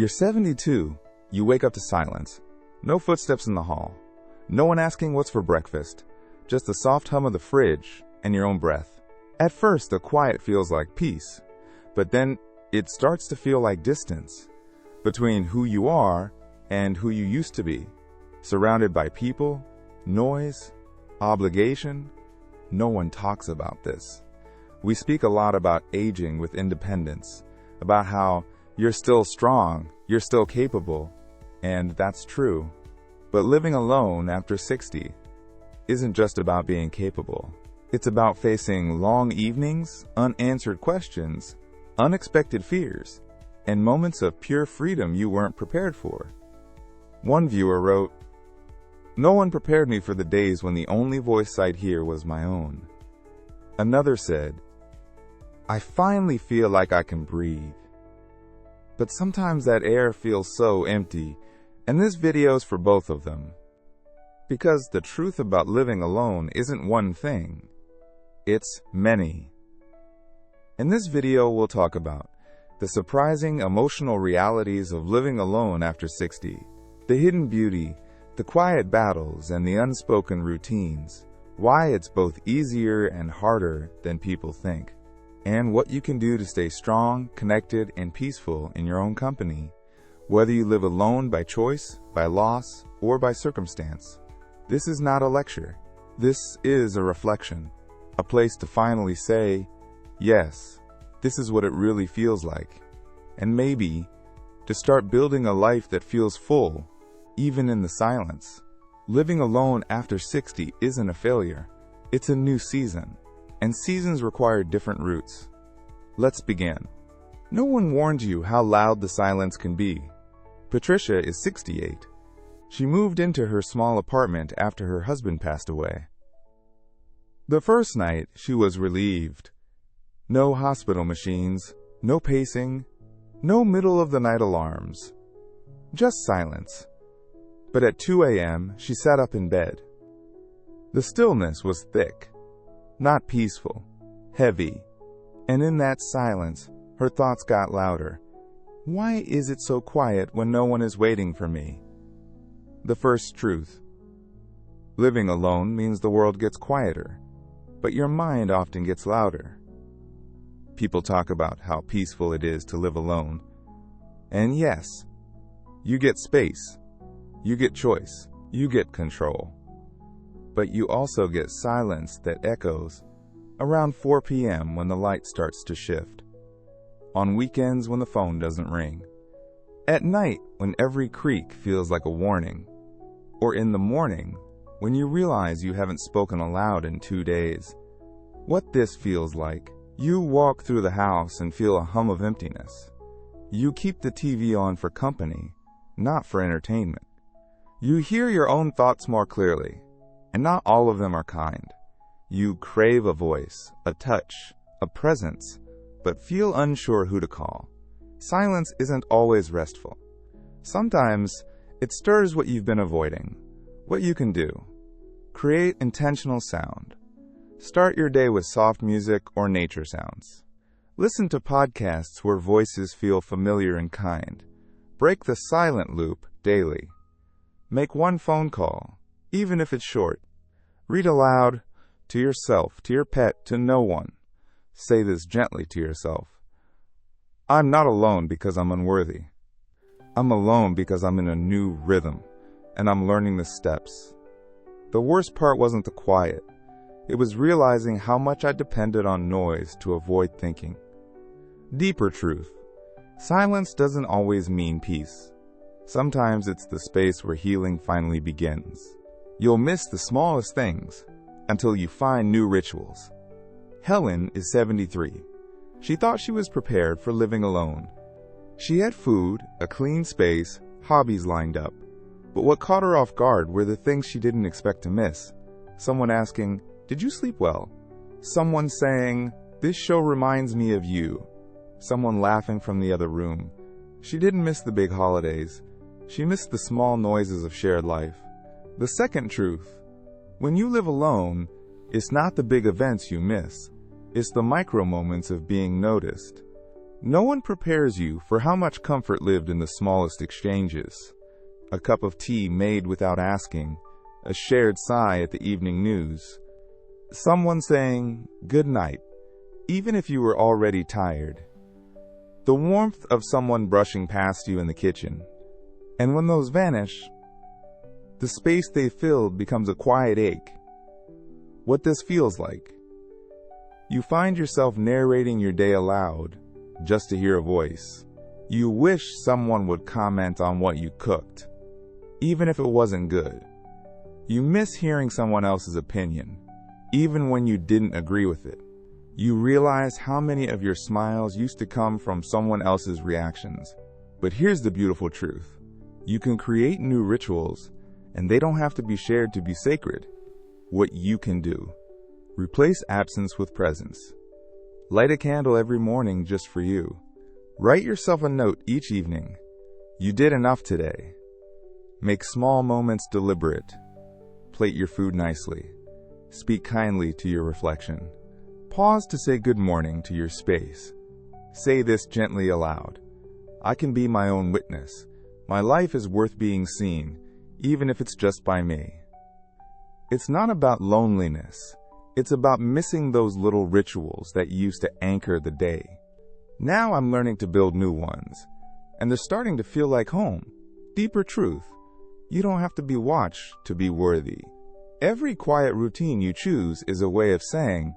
You're 72. You wake up to silence. No footsteps in the hall. No one asking what's for breakfast. Just the soft hum of the fridge and your own breath. At first, the quiet feels like peace, but then it starts to feel like distance between who you are and who you used to be. Surrounded by people, noise, obligation. No one talks about this. We speak a lot about aging with independence, about how you're still strong, you're still capable, and that's true. But living alone after 60 isn't just about being capable. It's about facing long evenings, unanswered questions, unexpected fears, and moments of pure freedom you weren't prepared for. One viewer wrote, "No one prepared me for the days when the only voice I'd hear was my own." Another said, "I finally feel like I can breathe." But sometimes that air feels so empty, and this video's for both of them. Because the truth about living alone isn't one thing, it's many. In this video, we'll talk about the surprising emotional realities of living alone after 60, the hidden beauty, the quiet battles, and the unspoken routines, why it's both easier and harder than people think, and what you can do to stay strong, connected, and peaceful in your own company, whether you live alone by choice, by loss, or by circumstance. This is not a lecture. This is a reflection, a place to finally say, yes, this is what it really feels like, and maybe to start building a life that feels full, even in the silence. Living alone after 60 isn't a failure. It's a new season, and seasons require different routes. Let's begin. No one warned you how loud the silence can be. Patricia is 68. She moved into her small apartment after her husband passed away. The first night, she was relieved. No hospital machines, no pacing, no middle-of-the-night alarms. Just silence. But at 2 a.m., she sat up in bed. The stillness was thick, not peaceful, heavy, and in that silence, her thoughts got louder. Why is it so quiet when no one is waiting for me? The first truth. Living alone means the world gets quieter, but your mind often gets louder. People talk about how peaceful it is to live alone. And yes, you get space, you get choice, you get control. But you also get silence that echoes around 4 p.m. when the light starts to shift. On weekends when the phone doesn't ring. At night when every creak feels like a warning. Or in the morning when you realize you haven't spoken aloud in 2 days. What this feels like. You walk through the house and feel a hum of emptiness. You keep the TV on for company, not for entertainment. You hear your own thoughts more clearly, and not all of them are kind. You crave a voice, a touch, a presence, but feel unsure who to call. Silence isn't always restful. Sometimes it stirs what you've been avoiding. What you can do. Create intentional sound. Start your day with soft music or nature sounds. Listen to podcasts where voices feel familiar and kind. Break the silent loop daily. Make one phone call, even if it's short. Read aloud, to yourself, to your pet, to no one. Say this gently to yourself. I'm not alone because I'm unworthy. I'm alone because I'm in a new rhythm, and I'm learning the steps. The worst part wasn't the quiet. It was realizing how much I depended on noise to avoid thinking. Deeper truth. Silence doesn't always mean peace. Sometimes it's the space where healing finally begins. You'll miss the smallest things until you find new rituals. Helen is 73. She thought she was prepared for living alone. She had food, a clean space, hobbies lined up. But what caught her off guard were the things she didn't expect to miss. Someone asking, "Did you sleep well?" Someone saying, "This show reminds me of you." Someone laughing from the other room. She didn't miss the big holidays. She missed the small noises of shared life. The second truth. When you live alone, it's not the big events you miss. It's the micro moments of being noticed. No one prepares you for how much comfort lived in the smallest exchanges. A cup of tea made without asking, a shared sigh at the evening news, someone saying, "Good night," even if you were already tired. The warmth of someone brushing past you in the kitchen. And when those vanish, the space they filled becomes a quiet ache. What this feels like. You find yourself narrating your day aloud just to hear a voice. You wish someone would comment on what you cooked, even if it wasn't good. You miss hearing someone else's opinion, even when you didn't agree with it. You realize how many of your smiles used to come from someone else's reactions. But here's the beautiful truth. You can create new rituals, and they don't have to be shared to be sacred. What you can do. Replace absence with presence. Light a candle every morning just for you. Write yourself a note each evening. You did enough today. Make small moments deliberate. Plate your food nicely. Speak kindly to your reflection. Pause to say good morning to your space. Say this gently aloud. I can be my own witness. My life is worth being seen, even if it's just by me. It's not about loneliness. It's about missing those little rituals that used to anchor the day. Now I'm learning to build new ones, and they're starting to feel like home. Deeper truth. You don't have to be watched to be worthy. Every quiet routine you choose is a way of saying,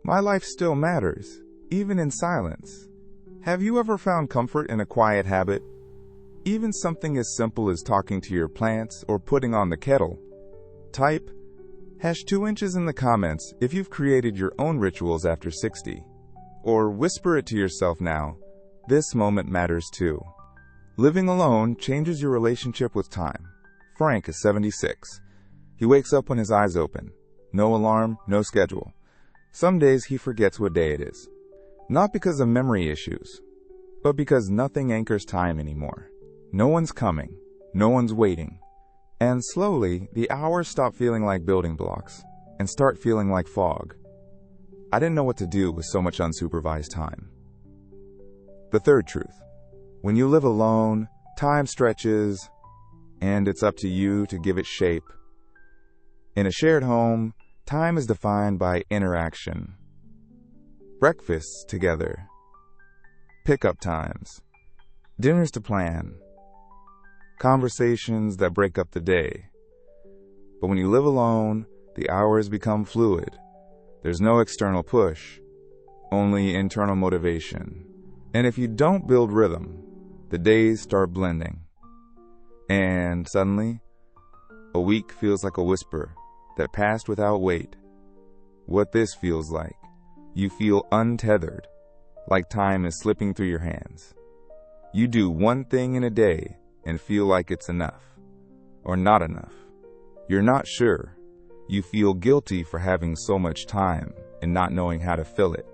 my life still matters, even in silence. Have you ever found comfort in a quiet habit? Even something as simple as talking to your plants or putting on the kettle. Type #2inches in the comments if you've created your own rituals after 60. Or whisper it to yourself now, this moment matters too. Living alone changes your relationship with time. Frank is 76. He wakes up when his eyes open. No alarm, no schedule. Some days he forgets what day it is. Not because of memory issues, but because nothing anchors time anymore. No one's coming. No one's waiting. And slowly, the hours stop feeling like building blocks and start feeling like fog. I didn't know what to do with so much unsupervised time. The third truth. When you live alone, time stretches, and it's up to you to give it shape. In a shared home, time is defined by interaction. Breakfasts together. Pickup times. Dinners to plan. Conversations that break up the day. But when you live alone, the hours become fluid. There's no external push, only internal motivation. And if you don't build rhythm, the days start blending. And suddenly, a week feels like a whisper that passed without weight. What this feels like. You feel untethered, like time is slipping through your hands. You do one thing in a day and feel like it's enough, or not enough. You're not sure. You feel guilty for having so much time and not knowing how to fill it.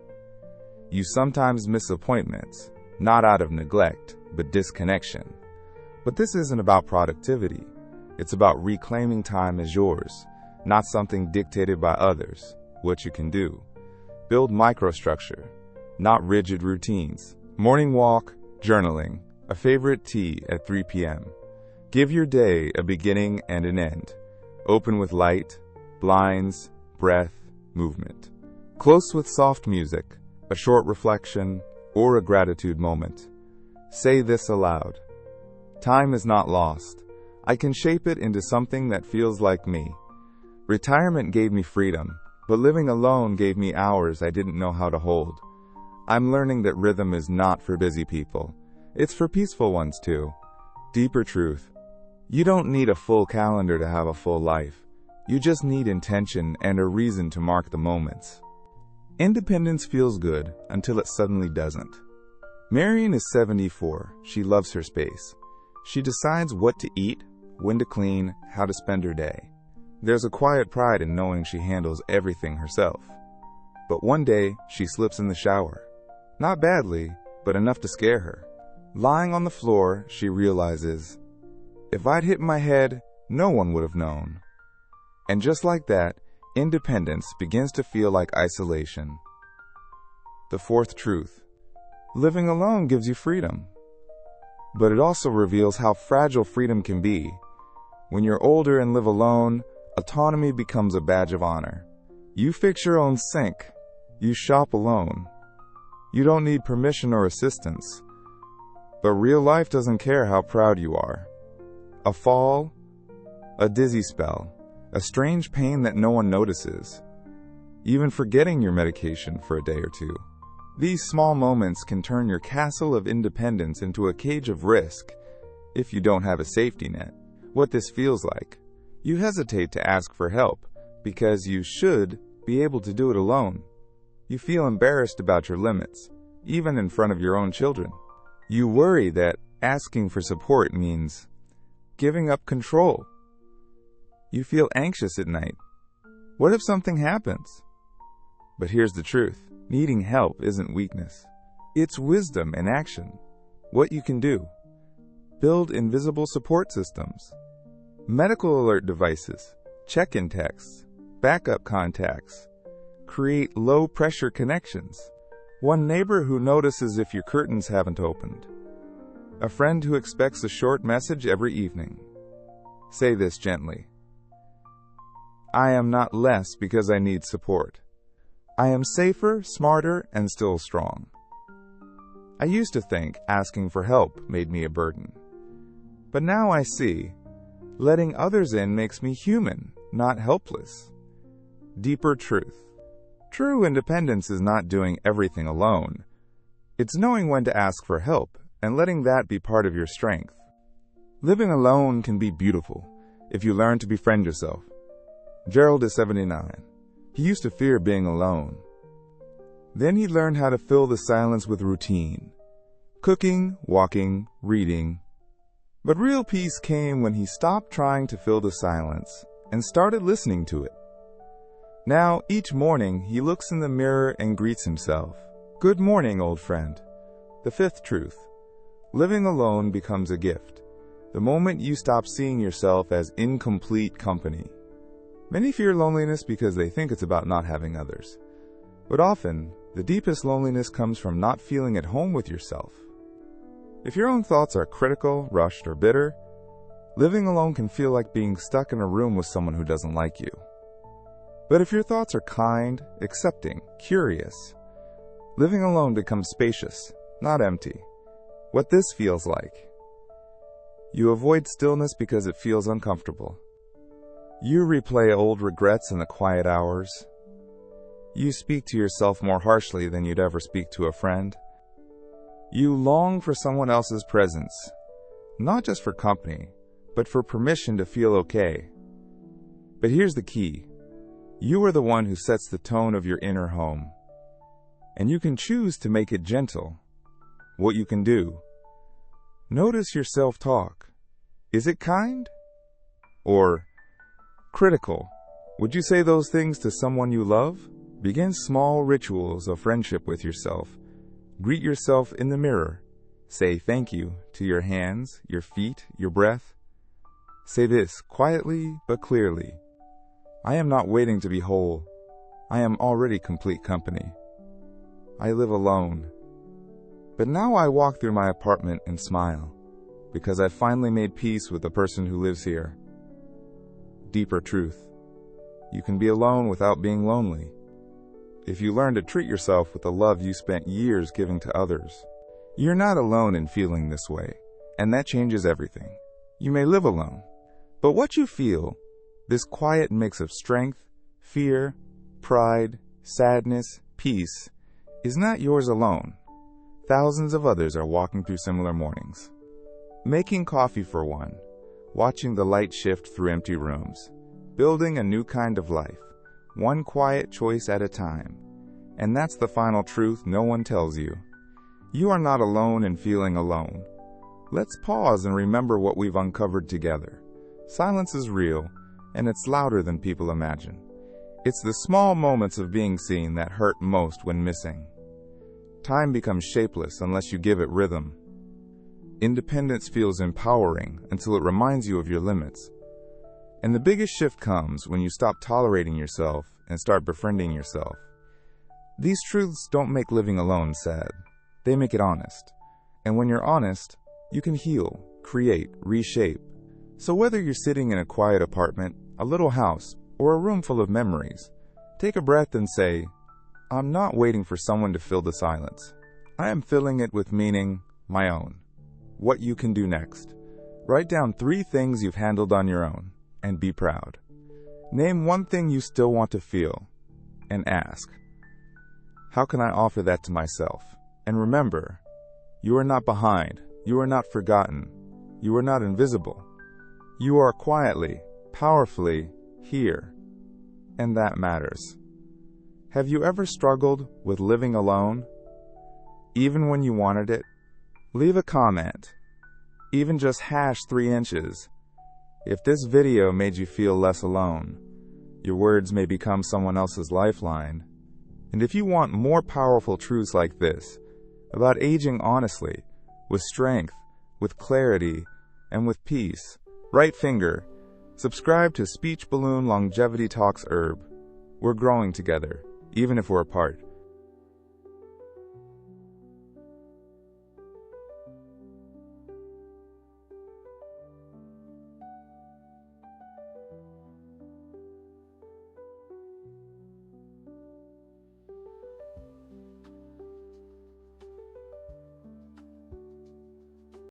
You sometimes miss appointments, not out of neglect, but disconnection. But this isn't about productivity. It's about reclaiming time as yours, not something dictated by others. What you can do. Build microstructure, not rigid routines. Morning walk, journaling, a favorite tea at 3 p.m. Give your day a beginning and an end. Open with light, blinds, breath, movement. Close with soft music, a short reflection, or a gratitude moment. Say this aloud. Time is not lost. I can shape it into something that feels like me. Retirement gave me freedom, but living alone gave me hours I didn't know how to hold. I'm learning that rhythm is not for busy people. It's for peaceful ones too. Deeper truth. You don't need a full calendar to have a full life. You just need intention and a reason to mark the moments. Independence feels good until it suddenly doesn't. Marion is 74. She loves her space. She decides what to eat, when to clean, how to spend her day. There's a quiet pride in knowing she handles everything herself. But one day, she slips in the shower. Not badly, but enough to scare her. Lying on the floor, she realizes, if I'd hit my head, no one would have known. And just like that, independence begins to feel like isolation. The fourth truth. Living alone gives you freedom, but it also reveals how fragile freedom can be. When you're older and live alone, autonomy becomes a badge of honor. You fix your own sink. You shop alone. You don't need permission or assistance. But real life doesn't care how proud you are. A fall, a dizzy spell, a strange pain that no one notices, even forgetting your medication for a day or two. These small moments can turn your castle of independence into a cage of risk if you don't have a safety net. What this feels like: you hesitate to ask for help because you should be able to do it alone. You feel embarrassed about your limits, even in front of your own children. You worry that asking for support means giving up control. You feel anxious at night. What if something happens? But here's the truth. Needing help isn't weakness. It's wisdom in action. What you can do: build invisible support systems, medical alert devices, check-in texts, backup contacts, create low-pressure connections, one neighbor who notices if your curtains haven't opened, a friend who expects a short message every evening. Say this gently: I am not less because I need support. I am safer, smarter, and still strong. I used to think asking for help made me a burden. But now I see, letting others in makes me human, not helpless. Deeper truth. True independence is not doing everything alone. It's knowing when to ask for help and letting that be part of your strength. Living alone can be beautiful if you learn to befriend yourself. Gerald is 79. He used to fear being alone. Then he learned how to fill the silence with routine: cooking, walking, reading. But real peace came when he stopped trying to fill the silence and started listening to it. Now, each morning, he looks in the mirror and greets himself. Good morning, old friend. The fifth truth. Living alone becomes a gift the moment you stop seeing yourself as incomplete company. Many fear loneliness because they think it's about not having others. But often, the deepest loneliness comes from not feeling at home with yourself. If your own thoughts are critical, rushed, or bitter, living alone can feel like being stuck in a room with someone who doesn't like you. But if your thoughts are kind, accepting, curious, living alone becomes spacious, not empty. What this feels like: you avoid stillness because it feels uncomfortable. You replay old regrets in the quiet hours. You speak to yourself more harshly than you'd ever speak to a friend. You long for someone else's presence, not just for company, but for permission to feel okay. But here's the key: you are the one who sets the tone of your inner home, and you can choose to make it gentle. What you can do: notice your self-talk. Is it kind? Or critical? Would you say those things to someone you love? Begin small rituals of friendship with yourself. Greet yourself in the mirror. Say thank you to your hands, your feet, your breath. Say this quietly but clearly: I am not waiting to be whole. I am already complete company. I live alone. But now I walk through my apartment and smile, because I finally made peace with the person who lives here. Deeper truth. You can be alone without being lonely, if you learn to treat yourself with the love you spent years giving to others. You're not alone in feeling this way, and that changes everything. You may live alone, but what you feel, this quiet mix of strength, fear, pride, sadness, peace, is not yours alone. Thousands of others are walking through similar mornings. Making coffee for one, watching the light shift through empty rooms, building a new kind of life, one quiet choice at a time. And that's the final truth no one tells you. You are not alone in feeling alone. Let's pause and remember what we've uncovered together. Silence is real, and it's louder than people imagine. It's the small moments of being seen that hurt most when missing. Time becomes shapeless unless you give it rhythm. Independence feels empowering until it reminds you of your limits. And the biggest shift comes when you stop tolerating yourself and start befriending yourself. These truths don't make living alone sad. They make it honest. And when you're honest, you can heal, create, reshape. So whether you're sitting in a quiet apartment, a little house, or a room full of memories, take a breath and say, I'm not waiting for someone to fill the silence. I am filling it with meaning, my own. What you can do next. Write down 3 things you've handled on your own, and be proud. Name 1 thing you still want to feel, and ask, how can I offer that to myself? And remember, you are not behind, you are not forgotten, you are not invisible. You are quietly, powerfully here, and that matters. Have you ever struggled with living alone? Even when you wanted it? Leave a comment, even just #3 inches. If this video made you feel less alone, your words may become someone else's lifeline. And if you want more powerful truths like this, about aging honestly, with strength, with clarity, and with peace, right finger, subscribe to Speech Balloon Longevity Talks Herb. We're growing together, even if we're apart.